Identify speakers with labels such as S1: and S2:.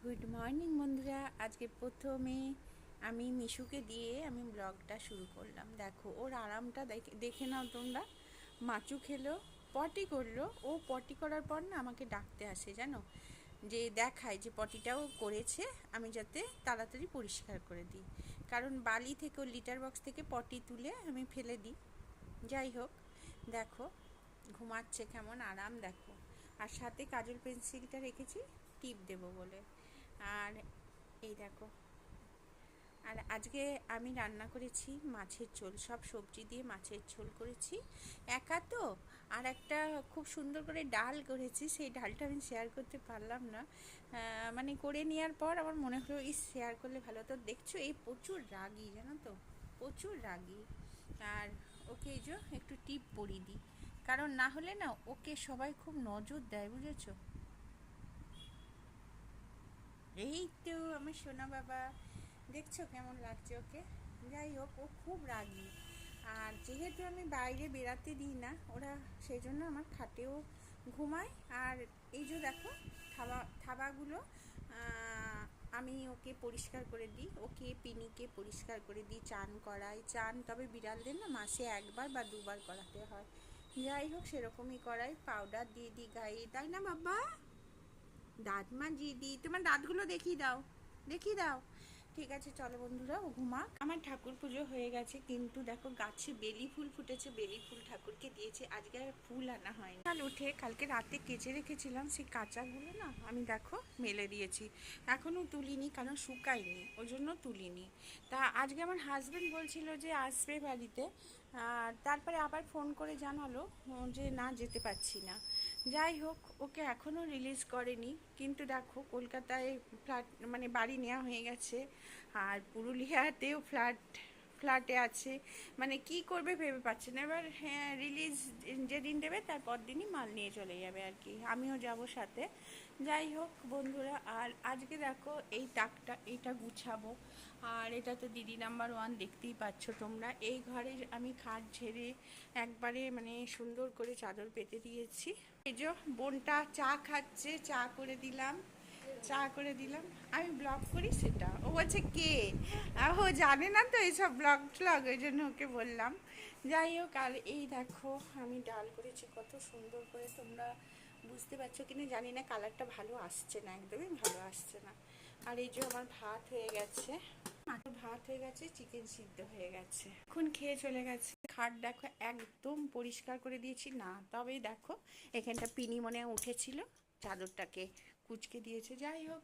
S1: Good morning বন্ধুরা। আজকে প্রথমে আমি মিশুকে দিয়ে আমি ব্লগটা শুরু করলাম। দেখো ওর আরামটা দেখে নাও তোমরা। মাচু খেলো, পটি করলো। ও পটি করার পর না আমাকে ডাকতে আসে, জানো, যে দেখায় যে পটিটাও করেছে, আমি যাতে তাড়াতাড়ি পরিষ্কার করে দিই। কারণ বালি থেকে, ওর লিটার বক্স থেকে পটি তুলে আমি ফেলে দিই। যাই হোক, দেখো ঘুমাচ্ছে কেমন আরাম দেখো। আর সাথে কাজল পেন্সিলটা রেখেছি টিপ দেবো বলে। আর এই দেখো, আর আজকে আমি রান্না করেছি মাছের ঝোল, সব সবজি দিয়ে মাছের ঝোল করেছি একা তো। আর একটা খুব সুন্দর করে ডাল করেছি, সেই ডালটা আমি শেয়ার করতে পারলাম না। মানে করে নেওয়ার পর আমার মনে হলো শেয়ার করলে ভালো হতো। দেখছো এই প্রচুর রাগী, জানো তো, প্রচুর রাগী। আর ওকে এই যে একটু টিপ পরিয়ে দিই, কারণ না হলে না ওকে সবাই খুব নজর দেয়, বুঝেছো। এই তো আমার সোনা বাবা, দেখছো কেমন লাগছে ওকে। যাই হোক, ও খুব রাগী। আর যেহেতু আমি বাইরে বেরাতে দিই না ওরা, সেই জন্য আমার খাটেও ঘুমায়। আর এই যে দেখো থাবাগুলো আমি ওকে পরিষ্কার করে দিই, ওকে পিনিকে পরিষ্কার করে দিই, চান করাই। চান তবে বিড়ালদের না মাসে একবার বা দুবার করাতে হয়। যাই হোক, সেরকমই করাই, পাউডার দিয়ে দিই গায়ে, তাই না বাবা? দাঁত মাজিয়ে দিই, তোমার দাঁতগুলো দেখিয়ে দাও, দেখিয়ে দাও। ঠিক আছে, চলো বন্ধুরা, ও ঘুমাক। আমার ঠাকুর পুজো হয়ে গেছে, কিন্তু দেখো গাছে বেলি ফুল ফুটেছে, বেলি ফুল ঠাকুরকে দিয়েছে। আজকে আর ফুল আনা হয়নি। কাল উঠে কালকে রাতে কেচে রেখেছিলাম, সেই কাঁচাগুলো না আমি দেখো মেলে দিয়েছি, এখনও তুলিনি, কারণ শুকায়নি, ওই জন্য তুলিনি। তা আজকে আমার হাজব্যান্ড বলছিল যে আসবে বাড়িতে, আর তারপরে আবার ফোন করে জানালো যে না, যেতে পারছি না। যাই হোক, ওকে এখনও রিলিজ করেনি, কিন্তু দেখো কলকাতায় ফ্ল্যাট, মানে বাড়ি নেওয়া হয়ে গেছে। আর পুরুলিয়াতেও ফ্ল্যাটে আছে। মানে কি করবে ভেবে পাচ্ছে না। এবার হ্যাঁ, রিলিজ যেদিন দেবে তারপর দিনই মাল নিয়ে চলে যাবে আর কি, আমিও যাব সাথে। যাই হোক বন্ধুরা, আর আজকে দেখো এই টাকটা, এইটা গুছাবো। আর এটা তো দিদি নাম্বার ওয়ান, দেখতেই পাচ্ছ তোমরা। এই ঘরে আমি খাট ঝেড়ে একবারে মানে সুন্দর করে চাদর পেতে দিয়েছি। এই যে বোনটা চা খাচ্ছে, চা করে দিলাম, চা করে দিলাম। আমি ব্লগ করি সেটা, ও বলছে কে, ও জানে না তো এইসব ব্লগ ট্লগ, ওই জন্য ওকে বললাম। যাই হোক, আর এই দেখো আমি ডাল করেছি কত সুন্দর করে, তোমরা বুঝতে পারছো কিনা জানি না, কালারটা ভালো আসছে না, একদমই ভালো আসছে না। আর এই যে আমার ভাত হয়ে গেছে, ভাত হয়ে গেছে, চিকেন সিদ্ধ হয়ে গেছে, এখন খেয়ে চলে গেছে। খাট দেখো একদম পরিষ্কার করে দিয়েছি না, তবেই দেখো এখানটা পিনি মনে উঠেছিল, চাদরটাকে কুচকে দিয়েছে। যাই হোক।